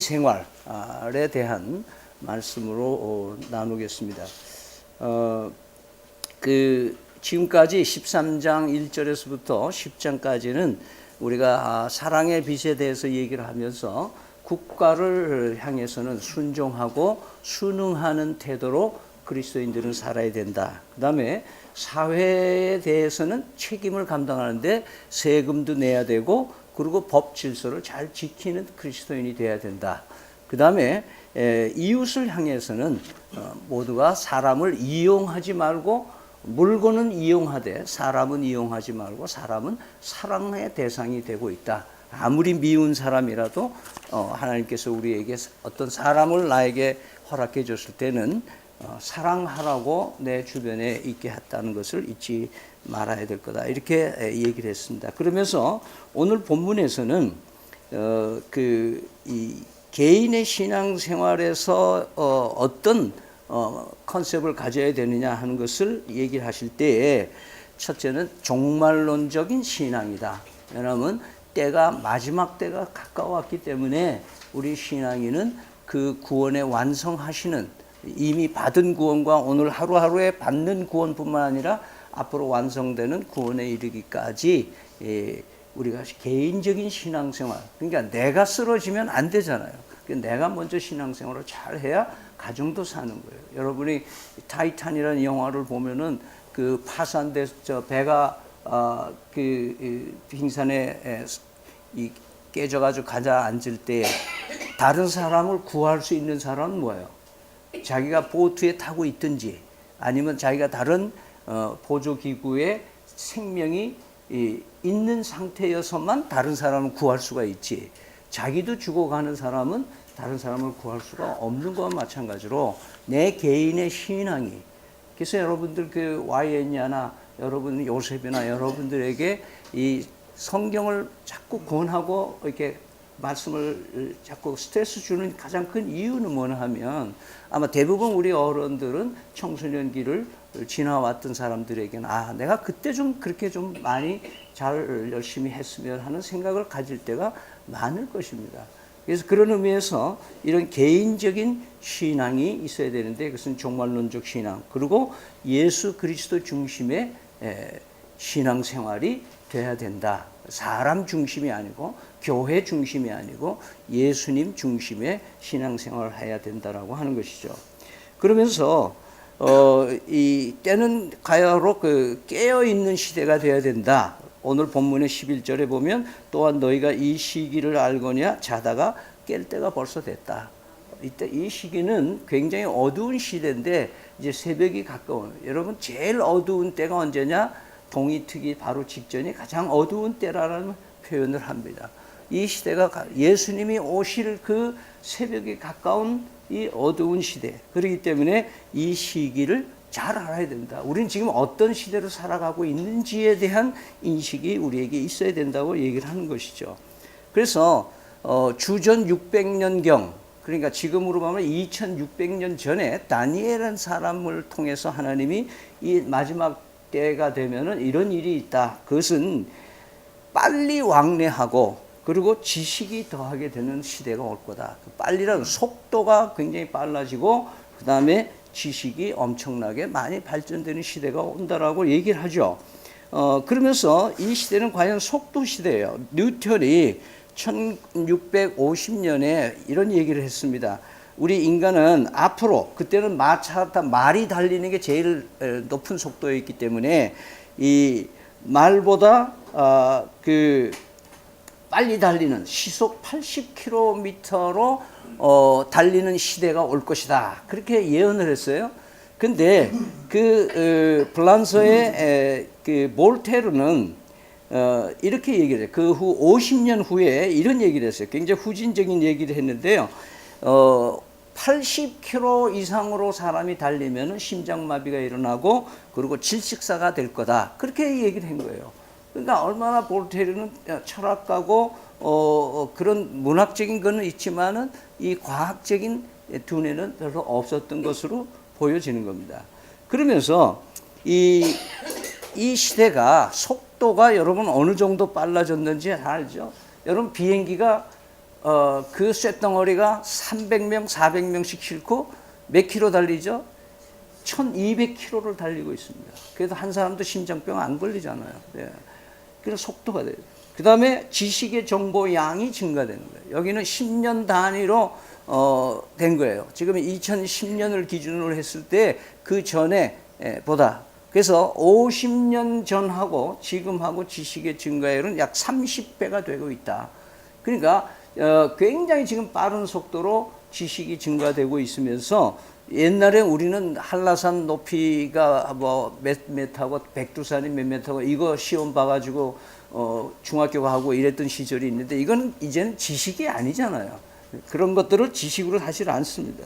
생활에 대한 말씀으로 나누겠습니다. 지금까지 13장 1절에서부터 10장까지는 우리가 사랑의 빛에 대해서 얘기를 하면서 국가를 향해서는 순종하고 순응하는 태도로 그리스도인들은 살아야 된다. 그 다음에 사회에 대해서는 책임을 감당하는데 세금도 내야 되고, 그리고 법 질서를 잘 지키는 그리스도인이 되어야 된다. 그 다음에 이웃을 향해서는 모두가 사람을 이용하지 말고, 물건은 이용하되 사람은 이용하지 말고 사람은 사랑의 대상이 되고 있다. 아무리 미운 사람이라도 하나님께서 우리에게 어떤 사람을 나에게 허락해 줬을 때는 사랑하라고 내 주변에 있게 했다는 것을 잊지 말아야 될 거다. 이렇게 얘기를 했습니다. 그러면서 오늘 본문에서는 이 개인의 신앙생활에서 어떤 컨셉을 가져야 되느냐 하는 것을 얘기를 하실 때에, 첫째는 종말론적인 신앙이다. 왜냐하면 마지막 때가 가까웠기 때문에 우리 신앙인은 그 구원의 완성하시는, 이미 받은 구원과 오늘 하루하루에 받는 구원뿐만 아니라 앞으로 완성되는 구원에 이르기까지 우리가 개인적인 신앙생활, 그러니까 내가 쓰러지면 안 되잖아요. 내가 먼저 신앙생활을 잘 해야 가정도 사는 거예요. 여러분이 타이탄이라는 영화를 보면은 그 파산돼 배가 빙산에 깨져가지고 가라앉을 때 다른 사람을 구할 수 있는 사람은 뭐예요? 자기가 보트에 타고 있든지 아니면 자기가 다른 보조기구에 생명이 있는 상태여서만 다른 사람을 구할 수가 있지, 자기도 죽어가는 사람은 다른 사람을 구할 수가 없는 것과 마찬가지로 내 개인의 신앙이, 그래서 여러분들 YN야나 여러분 요셉이나 여러분들에게 이 성경을 자꾸 권하고 이렇게 말씀을 자꾸 스트레스 주는 가장 큰 이유는 뭐냐 하면, 아마 대부분 우리 어른들은 청소년기를 지나왔던 사람들에게는 내가 그때 좀 그렇게 좀 많이 잘 열심히 했으면 하는 생각을 가질 때가 많을 것입니다. 그래서 그런 의미에서 이런 개인적인 신앙이 있어야 되는데, 그것은 종말론적 신앙, 그리고 예수 그리스도 중심의 신앙생활이 돼야 된다. 사람 중심이 아니고 교회 중심이 아니고 예수님 중심의 신앙생활을 해야 된다라고 하는 것이죠. 그러면서 이 때는 가야로 깨어 있는 시대가 되어야 된다. 오늘 본문의 11절에 보면, 또한 너희가 이 시기를 알거냐, 자다가 깰 때가 벌써 됐다. 이때 이 시기는 굉장히 어두운 시대인데 이제 새벽이 가까워요. 여러분, 제일 어두운 때가 언제냐? 동이특위 바로 직전이 가장 어두운 때라는 표현을 합니다. 이 시대가 예수님이 오실 그 새벽이 가까운 이 어두운 시대, 그렇기 때문에 이 시기를 잘 알아야 된다. 우리는 지금 어떤 시대로 살아가고 있는지에 대한 인식이 우리에게 있어야 된다고 얘기를 하는 것이죠. 그래서 주전 600년경, 그러니까 지금으로 보면 2600년 전에 다니엘이라는 사람을 통해서 하나님이 이 마지막 때가 되면은 이런 일이 있다. 그것은 빨리 왕래하고 그리고 지식이 더하게 되는 시대가 올 거다. 빨리라는 속도가 굉장히 빨라지고 그 다음에 지식이 엄청나게 많이 발전되는 시대가 온다라고 얘기를 하죠. 그러면서 이 시대는 과연 속도 시대예요. 뉴턴이 1650년에 이런 얘기를 했습니다. 우리 인간은 앞으로, 그때는 말이 달리는 게 제일 높은 속도였기 때문에 이 말보다 빨리 달리는 시속 80km로 달리는 시대가 올 것이다. 그렇게 예언을 했어요. 근데 프랑스의 몰테르는 이렇게 얘기를 해요. 그 후 50년 후에 이런 얘기를 했어요. 굉장히 후진적인 얘기를 했는데요. 80km 이상으로 사람이 달리면 심장마비가 일어나고 그리고 질식사가 될 거다. 그렇게 얘기를 한 거예요. 그러니까 얼마나 볼테르는 철학가고 그런 문학적인 거는 있지만은 이 과학적인 두뇌는 별로 없었던 것으로 보여지는 겁니다. 그러면서 이 시대가 속도가 여러분 어느 정도 빨라졌는지 알죠? 여러분 비행기가 그 쇳덩어리가 300명, 400명씩 싣고 몇 킬로 달리죠? 1200km를 달리고 있습니다. 그래도 한 사람도 심장병 안 걸리잖아요. 네. 그래서 속도가 돼요. 그 다음에 지식의 정보 양이 증가되는 거예요. 여기는 10년 단위로 된 거예요. 지금 2010년을 기준으로 했을 때 그 전에 보다. 그래서 50년 전하고 지금하고 지식의 증가율은 약 30배가 되고 있다. 그러니까 굉장히 지금 빠른 속도로 지식이 증가되고 있으면서 옛날에 우리는 한라산 높이가 뭐 몇 메타고 백두산이 몇 메타고 이거 시험 봐가지고 중학교 가고 이랬던 시절이 있는데 이건 이제는 지식이 아니잖아요. 그런 것들을 지식으로 사실 않습니다.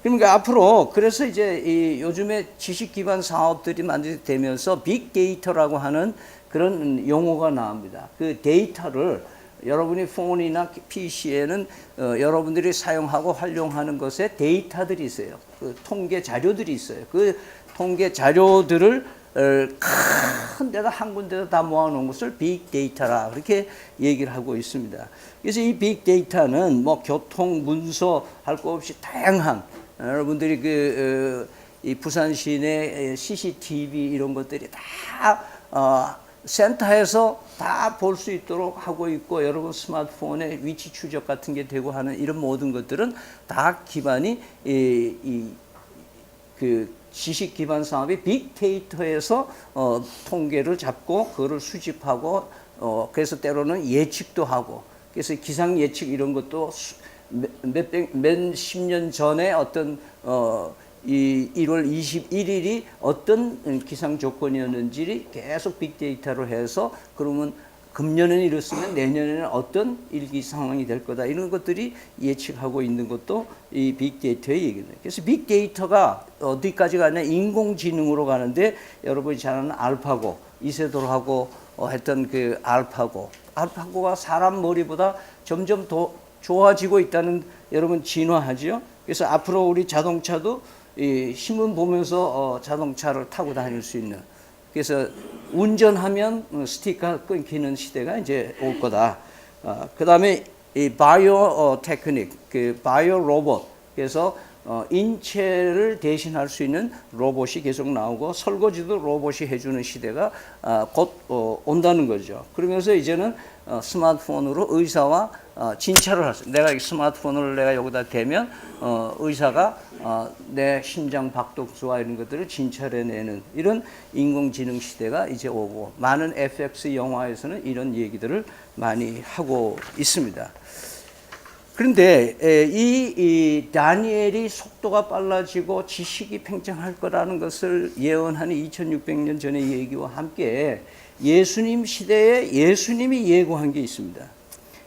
그러니까 앞으로 그래서 이제 요즘에 지식 기반 사업들이 만들어지면서 빅데이터라고 하는 그런 용어가 나옵니다. 그 데이터를 여러분이 폰이나 PC에는 여러분들이 사용하고 활용하는 것에 데이터들이 있어요. 그 통계 자료들이 있어요. 그 통계 자료들을 큰 데다 한 군데다 다 모아놓은 것을 빅데이터라 그렇게 얘기를 하고 있습니다. 그래서 이 빅데이터는 뭐 교통, 문서 할 거 없이 다양한 여러분들이 이 부산 시내 CCTV 이런 것들이 다 센터에서 다 볼 수 있도록 하고 있고 여러분 스마트폰에 위치 추적 같은 게 되고 하는 이런 모든 것들은 다 기반이 그 지식 기반 사업이 빅데이터에서 통계를 잡고 그거를 수집하고 그래서 때로는 예측도 하고 그래서 기상 예측 이런 것도 몇십 년 전에 어떤 이 1월 21일이 어떤 기상 조건이었는지 계속 빅데이터로 해서 그러면 금년에는 이렇으면 내년에는 어떤 일기 상황이 될 거다 이런 것들이 예측하고 있는 것도 이 빅데이터의 얘기입니다. 그래서 빅데이터가 어디까지 가냐 인공지능으로 가는데 여러분이 잘 아는 알파고 이세돌하고 했던 그 알파고가 사람 머리보다 점점 더 좋아지고 있다는 여러분 진화하죠. 그래서 앞으로 우리 자동차도 이 신문 보면서 자동차를 타고 다닐 수 있는 그래서 운전하면 스티커 끊기는 시대가 이제 올 거다. 그 다음에 이 바이오 테크닉, 그 바이오 로봇 그래서 인체를 대신할 수 있는 로봇이 계속 나오고 설거지도 로봇이 해주는 시대가 곧 온다는 거죠. 그러면서 이제는 스마트폰으로 의사와 진찰을 할 수 있어요. 내가 스마트폰을 내가 여기다 대면 의사가 내 심장 박동수와 이런 것들을 진찰해내는 이런 인공지능 시대가 이제 오고 많은 FX 영화에서는 이런 얘기들을 많이 하고 있습니다. 그런데 이 다니엘이 속도가 빨라지고 지식이 팽창할 거라는 것을 예언하는 2600년 전의 얘기와 함께 예수님 시대에 예수님이 예고한 게 있습니다.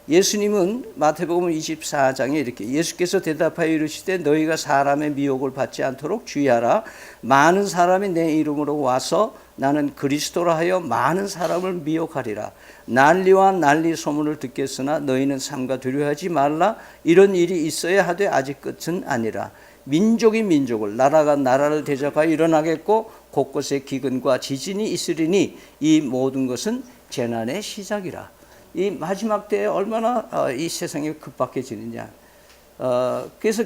예수님은 마태복음 24장에 이렇게 예수께서 대답하여 이르시되 너희가 사람의 미혹을 받지 않도록 주의하라. 많은 사람이 내 이름으로 와서 나는 그리스도라 하여 많은 사람을 미혹하리라. 난리와 난리 소문을 듣겠으나 너희는 삼가 두려워하지 말라. 이런 일이 있어야 하되 아직 끝은 아니라. 민족이 민족을 나라가 나라를 대적하여 일어나겠고 곳곳에 기근과 지진이 있으리니 이 모든 것은 재난의 시작이라. 이 마지막 때에 얼마나 이 세상이 급박해지느냐. 그래서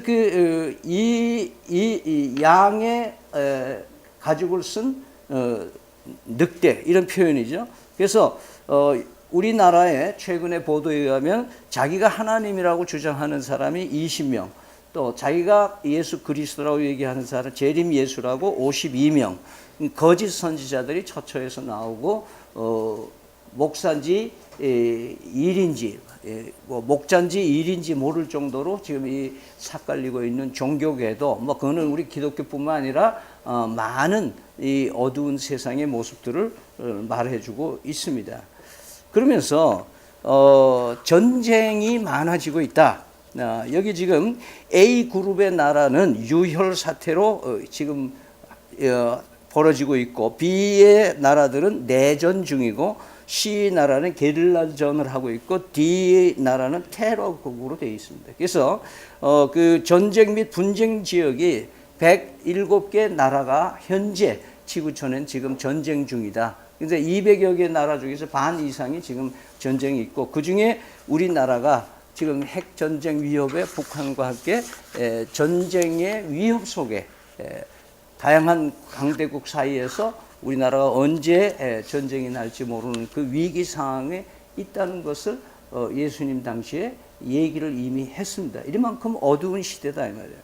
이 양의 가죽을 쓴 늑대 이런 표현이죠. 그래서 우리나라에 최근의 보도에 의하면 자기가 하나님이라고 주장하는 사람이 20명, 또 자기가 예수 그리스도라고 얘기하는 사람 재림 예수라고 52명, 거짓 선지자들이 처처해서 나오고 목사인지 1인지 뭐 목자인지 1인지 모를 정도로 지금 이 삭갈리고 있는 종교계도 뭐 그거는 우리 기독교뿐만 아니라 많은 이 어두운 세상의 모습들을 말해주고 있습니다. 그러면서 전쟁이 많아지고 있다. 여기 지금 A 그룹의 나라는 유혈 사태로 지금 벌어지고 있고 B의 나라들은 내전 중이고 C 나라는 게릴라전을 하고 있고 D 나라는 테러국으로 되어 있습니다. 그래서 그 전쟁 및 분쟁 지역이 107개 나라가 현재 지구촌엔 지금 전쟁 중이다. 그래서 200여 개 나라 중에서 반 이상이 지금 전쟁이 있고 그 중에 우리나라가 지금 핵 전쟁 위협에 북한과 함께 전쟁의 위협 속에 다양한 강대국 사이에서 우리나라가 언제 전쟁이 날지 모르는 그 위기 상황에 있다는 것을 예수님 당시에 얘기를 이미 했습니다. 이만큼 어두운 시대다 이 말이에요.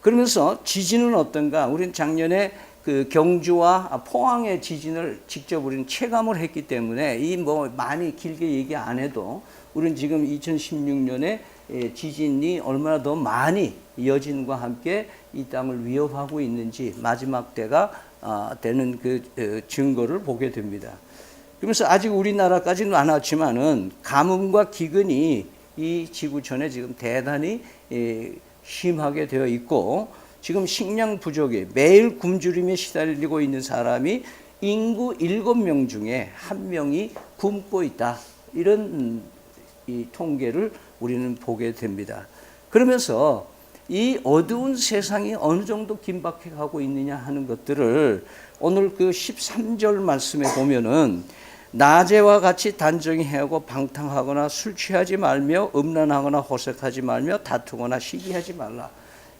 그러면서 지진은 어떤가? 우리는 작년에 그 경주와 포항의 지진을 직접 우리는 체감을 했기 때문에 이 뭐 많이 길게 얘기 안 해도 우리는 지금 2016년에 지진이 얼마나 더 많이 여진과 함께 이 땅을 위협하고 있는지 마지막 때가 되는 그 증거를 보게 됩니다. 그러면서 아직 우리나라까지는 안 왔지만은 가뭄과 기근이 이 지구촌에 지금 대단히 심하게 되어 있고 지금 식량 부족에 매일 굶주림에 시달리고 있는 사람이 인구 7명 중에 1명이 굶고 있다. 이런 이 통계를 우리는 보게 됩니다. 그러면서 이 어두운 세상이 어느 정도 긴박해 가고 있느냐 하는 것들을 오늘 그 13절 말씀에 보면은 낮에와 같이 단정히 해하고 방탕하거나 술 취하지 말며 음란하거나 호색하지 말며 다투거나 시기하지 말라.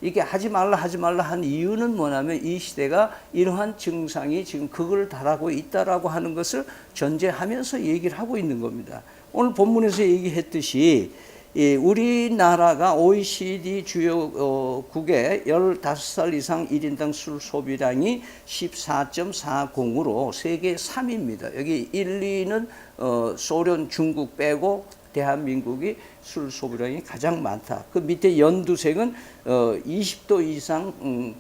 이게 하지 말라 한 이유는 뭐냐면 이 시대가 이러한 증상이 지금 극을 달하고 있다라고 하는 것을 전제하면서 얘기를 하고 있는 겁니다. 오늘 본문에서 얘기했듯이 우리나라가 OECD 주요국의 15살 이상 1인당 술 소비량이 14.40으로 세계 3위입니다. 여기 1, 2는 소련, 중국 빼고 대한민국이 술 소비량이 가장 많다. 그 밑에 연두색은 20도 이상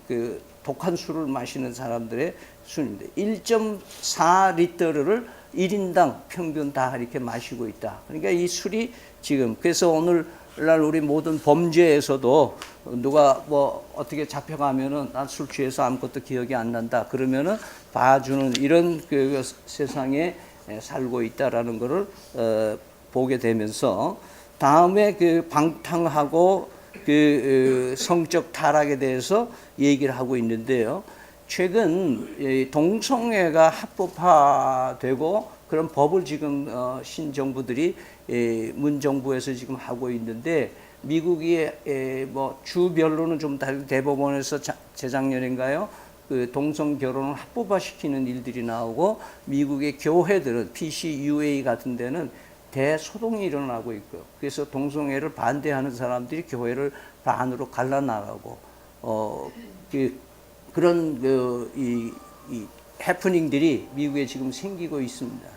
그 독한 술을 마시는 사람들의 순입니다. 1.4리터를 1인당 평균 다 이렇게 마시고 있다. 그러니까 이 술이 지금 그래서 오늘날 우리 모든 범죄에서도 누가 뭐 어떻게 잡혀가면은 난 술 취해서 아무것도 기억이 안 난다 그러면은 봐주는 이런 그 세상에 살고 있다라는 것을 보게 되면서 다음에 그 방탕하고 그 성적 타락에 대해서 얘기를 하고 있는데요. 최근 동성애가 합법화되고 그런 법을 지금 신정부들이 문정부에서 지금 하고 있는데 미국이 뭐 주별로는 좀 다르게 대법원에서 재작년인가요? 그 동성 결혼을 합법화시키는 일들이 나오고 미국의 교회들은 PCUA 같은 데는 대소동이 일어나고 있고요. 그래서 동성애를 반대하는 사람들이 교회를 반으로 갈라나가고 그런 이 해프닝들이 미국에 지금 생기고 있습니다.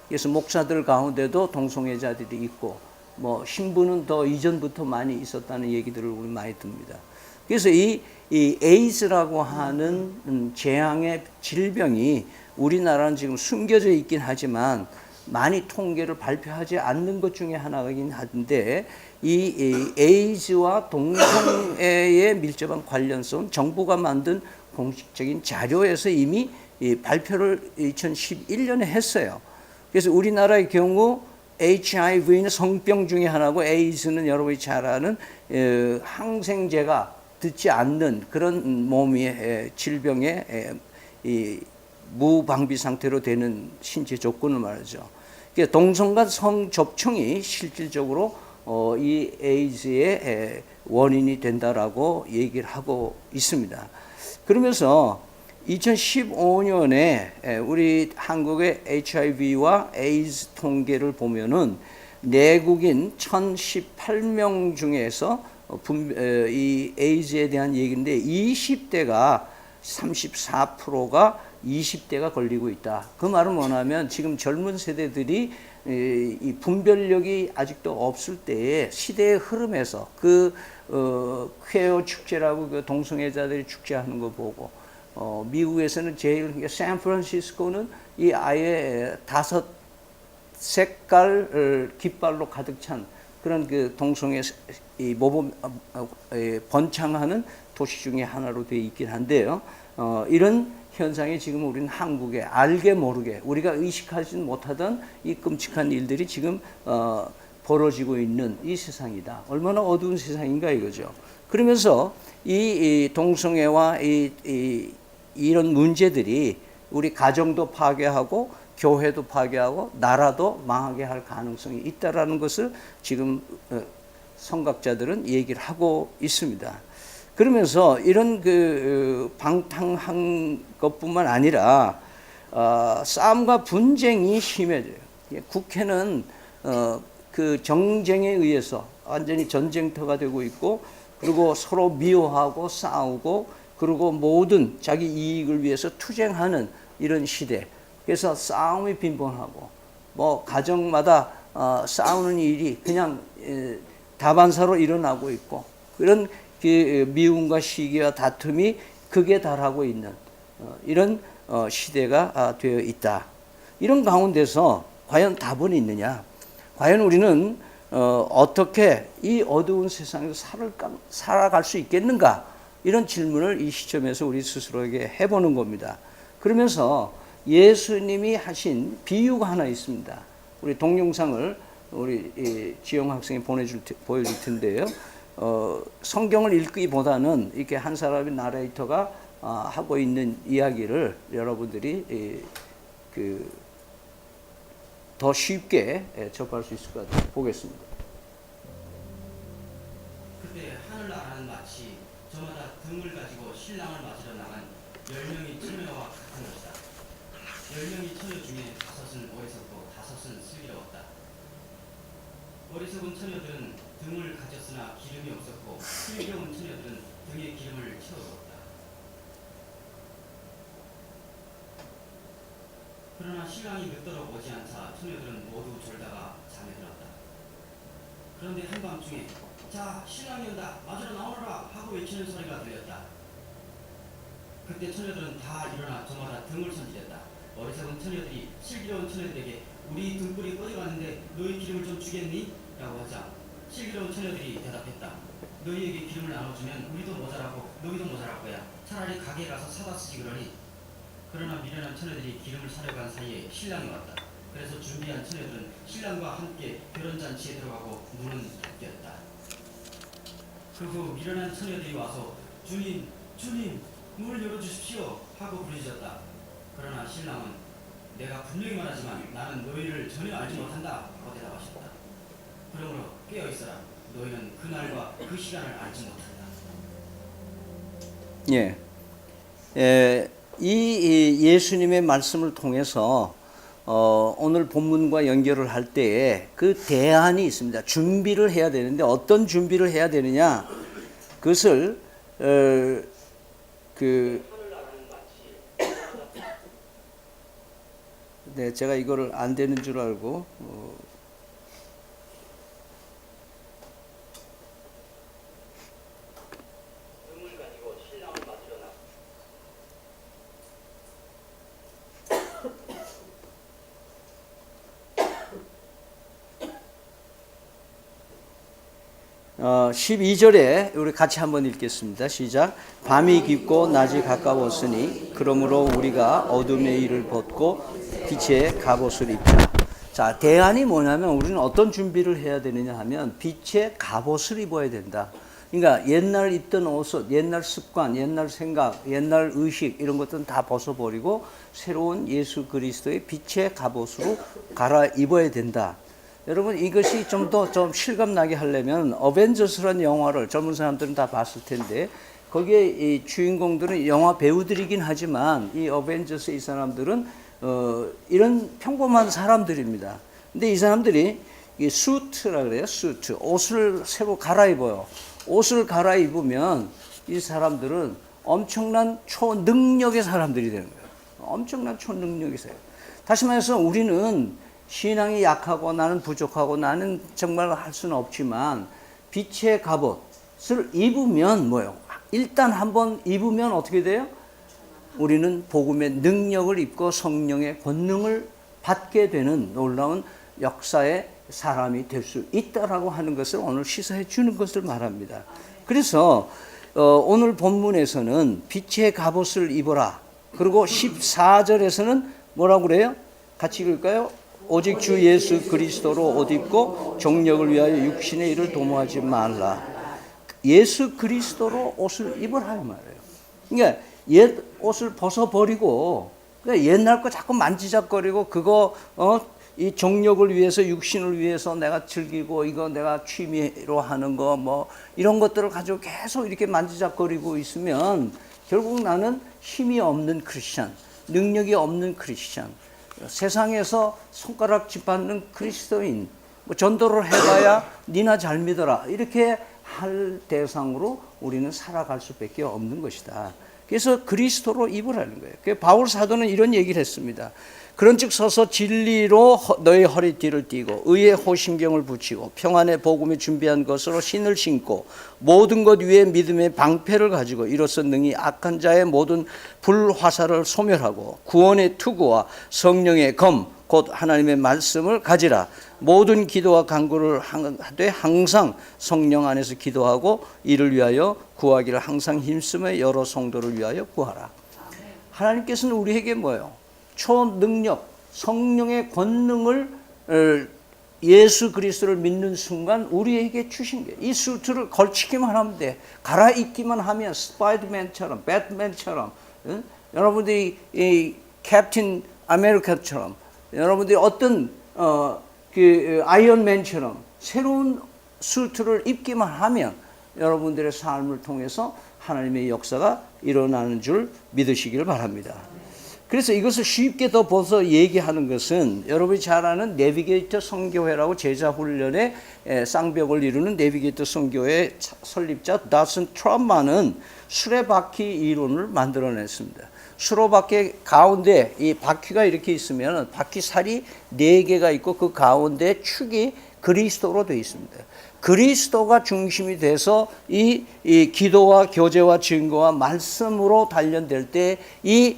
그래서 목사들 가운데도 동성애자들이 있고 뭐 신부는 더 이전부터 많이 있었다는 얘기들을 우리 많이 듭니다. 그래서 이 에이즈라고 하는 재앙의 질병이 우리나라는 지금 숨겨져 있긴 하지만 많이 통계를 발표하지 않는 것 중에 하나이긴 한데 이 에이즈와 동성애의 밀접한 관련성 정부가 만든 공식적인 자료에서 이미 발표를 2011년에 했어요. 그래서 우리나라의 경우 HIV는 성병 중에 하나고 에이즈는 여러분이 잘 아는 항생제가 듣지 않는 그런 몸의 질병의 무방비 상태로 되는 신체 조건을 말하죠. 그러니까 동성간 성접촉이 실질적으로 이 에이즈의 원인이 된다라고 얘기를 하고 있습니다. 그러면서 2015년에 우리 한국의 HIV와 에이즈 통계를 보면은 내국인 1018명 중에서 이 에이즈에 대한 얘기인데 20대가 34%가 20대가 걸리고 있다. 그 말은 뭐냐면 지금 젊은 세대들이 이 분별력이 아직도 없을 때에 시대의 흐름에서 그 퀘어 축제라고 그 동성애자들이 축제하는 거 보고 미국에서는 제일 샌프란시스코는 이 아예 5 색깔 깃발로 가득 찬 그런 그 동성애 이 모범 번창하는 도시 중에 하나로 되어 있긴 한데요. 이런 현상이 지금 우리는 한국에 알게 모르게 우리가 의식하지 못하던 이 끔찍한 일들이 지금 벌어지고 있는 이 세상이다. 얼마나 어두운 세상인가 이거죠. 그러면서 이 동성애와 이런 문제들이 우리 가정도 파괴하고 교회도 파괴하고 나라도 망하게 할 가능성이 있다라는 것을 지금 성각자들은 얘기를 하고 있습니다. 그러면서 이런 방탕한 것뿐만 아니라 싸움과 분쟁이 심해져요. 국회는 그 정쟁에 의해서 완전히 전쟁터가 되고 있고, 그리고 서로 미워하고 싸우고, 그리고 모든 자기 이익을 위해서 투쟁하는 이런 시대. 그래서 싸움이 빈번하고, 뭐 가정마다 싸우는 일이 그냥 다반사로 일어나고 있고, 그런 미움과 시기와 다툼이 극에 달하고 있는 이런 시대가 되어 있다. 이런 가운데서 과연 답은 있느냐? 과연 우리는 어떻게 이 어두운 세상에서 살아갈 수 있겠는가? 이런 질문을 이 시점에서 우리 스스로에게 해보는 겁니다. 그러면서 예수님이 하신 비유가 하나 있습니다. 우리 동영상을 우리 지영 학생이 보여줄 텐데요. 성경을 읽기보다는 이렇게 한 사람의 나레이터가 하고 있는 이야기를 여러분들이 더 쉽게 접할 수 있을 것 같아요. 보겠습니다. 그때 하늘나라는 마치 저마다 등을 가지고 신랑을 맞으러 나간 10명의 처녀와 같은 것이다. 10명의 처녀 중에 5은 어리석고 5은 슬기로웠다. 어리석은 처녀들은 등을 가졌으나 기름이 없었고, 슬기로운 처녀들은 등에 기름을 채워두었다. 그러나 신랑이 늦도록 오지 않자 처녀들은 모두 졸다가 잠에 들었다. 그런데 한밤중에 자, 신랑이 온다, 맞으러 나오너라 하고 외치는 소리가 들렸다. 그때 처녀들은 다 일어나 저마다 등을 손질했다. 어리석은 처녀들이 슬기로운 처녀들에게 우리 등불이 꺼져가는데 너희 기름을 좀 주겠니? 라고 하자 슬기로운 처녀들이 대답했다. 너희에게 기름을 나눠주면 우리도 모자라고 너희도 모자랄 거야. 차라리 가게에 가서 사다 쓰지 그러니. 그러나 미련한 처녀들이 기름을 사려 간 사이에 신랑이 왔다. 그래서 준비한 처녀들은 신랑과 함께 결혼잔치에 들어가고 문은 닫혔다. 그 후 미련한 처녀들이 와서 주님, 주님, 문을 열어주십시오 하고 부르짖었다. 그러나 신랑은 내가 분명히 말하지만 나는 너희를 전혀 알지 못한다 하고 대답하셨다. 그러므로 깨어있어라. 너희는 그날과 그 시간을 알지 못한다. 이 예수님의 말씀을 통해서 오늘 본문과 연결을 할 때에 그 대안이 있습니다. 준비를 해야 되는데 어떤 준비를 해야 되느냐? 그것을 네, 제가 이거를 안 되는 줄 알고 12절에 우리 같이 한번 읽겠습니다. 시작. 밤이 깊고 낮이 가까웠으니 그러므로 우리가 어둠의 일을 벗고 빛의 갑옷을 입자. 자, 대안이 뭐냐면 우리는 어떤 준비를 해야 되느냐 하면 빛의 갑옷을 입어야 된다. 그러니까 옛날 입던 옷, 옛날 습관, 옛날 생각, 옛날 의식 이런 것들은 다 벗어버리고 새로운 예수 그리스도의 빛의 갑옷으로 갈아입어야 된다. 여러분 이것이 좀 더 실감나게 하려면 어벤져스라는 영화를 젊은 사람들은 다 봤을 텐데 거기에 이 주인공들은 영화 배우들이긴 하지만 이 어벤져스 이 사람들은 이런 평범한 사람들입니다. 근데 이 사람들이 이 수트라 그래요. 수트. 옷을 새로 갈아입어요. 옷을 갈아입으면 이 사람들은 엄청난 초능력의 사람들이 되는 거예요. 엄청난 초능력의 사람. 다시 말해서 우리는 신앙이 약하고 나는 부족하고 나는 정말 할 수는 없지만 빛의 갑옷을 입으면 뭐예요? 일단 한번 입으면 어떻게 돼요? 우리는 복음의 능력을 입고 성령의 권능을 받게 되는 놀라운 역사의 사람이 될 수 있다라고 하는 것을 오늘 시사해 주는 것을 말합니다. 그래서 오늘 본문에서는 빛의 갑옷을 입어라. 그리고 14절에서는 뭐라고 그래요? 같이 읽을까요? 오직 주 예수 그리스도로 옷 입고 정력을 위하여 육신의 일을 도모하지 말라. 예수 그리스도로 옷을 입으라 말이에요. 그러니까 옛 옷을 벗어버리고 그러니까 옛날 거 자꾸 만지작거리고 그거 이 정력을 위해서, 육신을 위해서 내가 즐기고 이거 내가 취미로 하는 거 뭐 이런 것들을 가지고 계속 이렇게 만지작거리고 있으면 결국 나는 힘이 없는 크리스찬, 능력이 없는 크리스찬, 세상에서 손가락 짚받는 그리스도인, 뭐 전도를 해봐야 니나 잘 믿어라 이렇게 할 대상으로 우리는 살아갈 수밖에 없는 것이다. 그래서 그리스도로 입으라는 거예요. 바울 사도는 이런 얘기를 했습니다. 그런즉 서서 진리로 너의 허리띠를 띠고 의의 호심경을 붙이고 평안의 복음이 준비한 것으로 신을 신고 모든 것 위에 믿음의 방패를 가지고 이로써 능히 악한 자의 모든 불화살을 소멸하고 구원의 투구와 성령의 검 곧 하나님의 말씀을 가지라. 모든 기도와 간구를 하되 항상 성령 안에서 기도하고 이를 위하여 구하기를 항상 힘쓰며 여러 성도를 위하여 구하라. 하나님께서는 우리에게 뭐예요? 초능력, 성령의 권능을 예수 그리스도를 믿는 순간 우리에게 주신 거예요. 이 수트를 걸치기만 하면 돼. 갈아입기만 하면 스파이더맨처럼, 배트맨처럼, 여러분들이 이 캡틴 아메리카처럼, 여러분들이 어떤 그 아이언맨처럼 새로운 수트를 입기만 하면 여러분들의 삶을 통해서 하나님의 역사가 일어나는 줄 믿으시기를 바랍니다. 그래서 이것을 쉽게 더 벗어 얘기하는 것은 여러분이 잘 아는 내비게이터 선교회라고 제자훈련의 쌍벽을 이루는 내비게이터 선교회 설립자 다슨 트럼만은 수레바퀴 이론을 만들어냈습니다. 수로바퀴 가운데 이 바퀴가 이렇게 있으면 바퀴살이 4개가 있고 그 가운데 축이 그리스도로 되어 있습니다. 그리스도가 중심이 돼서 이 기도와 교제와 증거와 말씀으로 단련될 때 이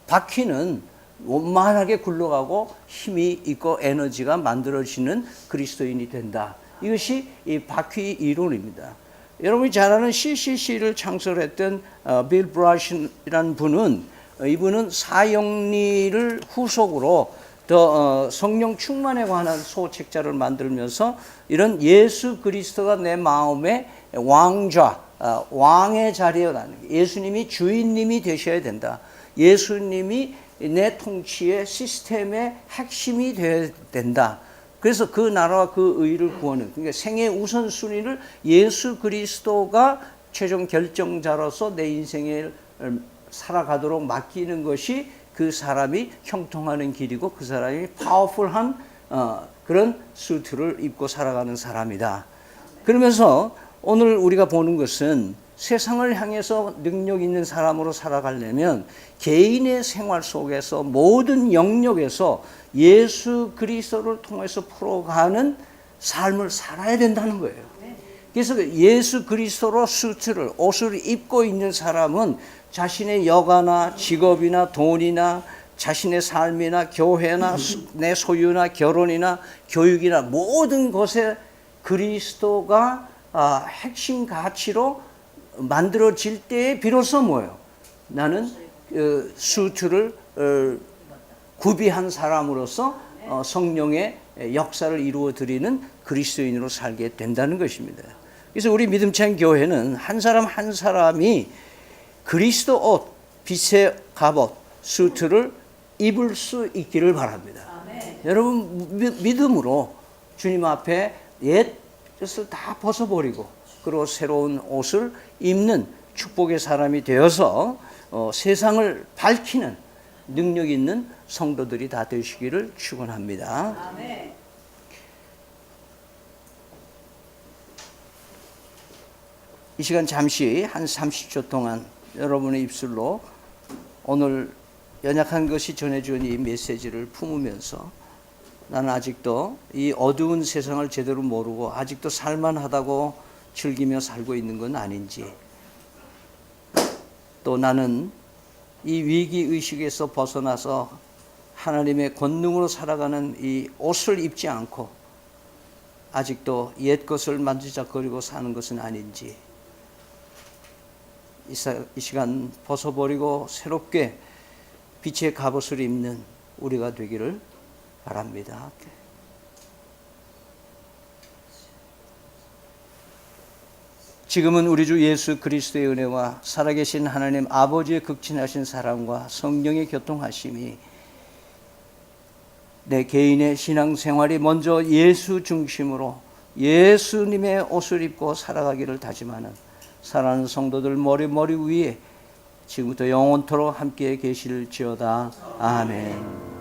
바퀴는 원만하게 굴러가고 힘이 있고 에너지가 만들어지는 그리스도인이 된다. 이것이 이 바퀴 이론입니다. 여러분이 잘 아는 CCC를 창설했던 빌 브라시라는 분은 이분은 사형리를 후속으로 더 성령 충만에 관한 소책자를 만들면서 이런 예수 그리스도가 내 마음의 왕좌, 왕의 자리에 나는 예수님이 주인님이 되셔야 된다. 예수님이 내 통치의 시스템의 핵심이 되어야 된다. 그래서 그 나라와 그 의를 구하는, 그러니까 생의 우선순위를 예수 그리스도가 최종 결정자로서 내 인생을 살아가도록 맡기는 것이 그 사람이 형통하는 길이고 그 사람이 파워풀한 그런 수트를 입고 살아가는 사람이다. 그러면서 오늘 우리가 보는 것은 세상을 향해서 능력 있는 사람으로 살아가려면 개인의 생활 속에서 모든 영역에서 예수 그리스도를 통해서 풀어가는 삶을 살아야 된다는 거예요. 그래서 예수 그리스도로 수트를, 옷을 입고 있는 사람은 자신의 여가나 직업이나 돈이나 자신의 삶이나 교회나 내 소유나 결혼이나 교육이나 모든 것에 그리스도가 핵심 가치로 만들어질 때에 비로소 뭐예요? 나는 수트를 구비한 사람으로서 성령의 역사를 이루어 드리는 그리스도인으로 살게 된다는 것입니다. 그래서 우리 믿음찬 교회는 한 사람 한 사람이 그리스도 옷, 빛의 갑옷, 수트를 입을 수 있기를 바랍니다. 아멘. 여러분 믿음으로 주님 앞에 옛 것을 다 벗어버리고 그리고 새로운 옷을 입는 축복의 사람이 되어서 세상을 밝히는 능력 있는 성도들이 다 되시기를 축원합니다. 아멘. 이 시간 잠시 한 30초 동안 여러분의 입술로 오늘 연약한 것이 전해준 이 메시지를 품으면서 나는 아직도 이 어두운 세상을 제대로 모르고 아직도 살만하다고 즐기며 살고 있는 건 아닌지, 또 나는 이 위기의식에서 벗어나서 하나님의 권능으로 살아가는 이 옷을 입지 않고 아직도 옛 것을 만지작거리고 사는 것은 아닌지, 이 시간 벗어버리고 새롭게 빛의 갑옷을 입는 우리가 되기를 바랍니다. 지금은 우리 주 예수 그리스도의 은혜와 살아계신 하나님 아버지의 극진하신 사랑과 성령의 교통하심이 내 개인의 신앙생활이 먼저 예수 중심으로 예수님의 옷을 입고 살아가기를 다짐하는 사랑하는 성도들 머리 위에 지금부터 영원토록 함께 계실지어다. 아멘.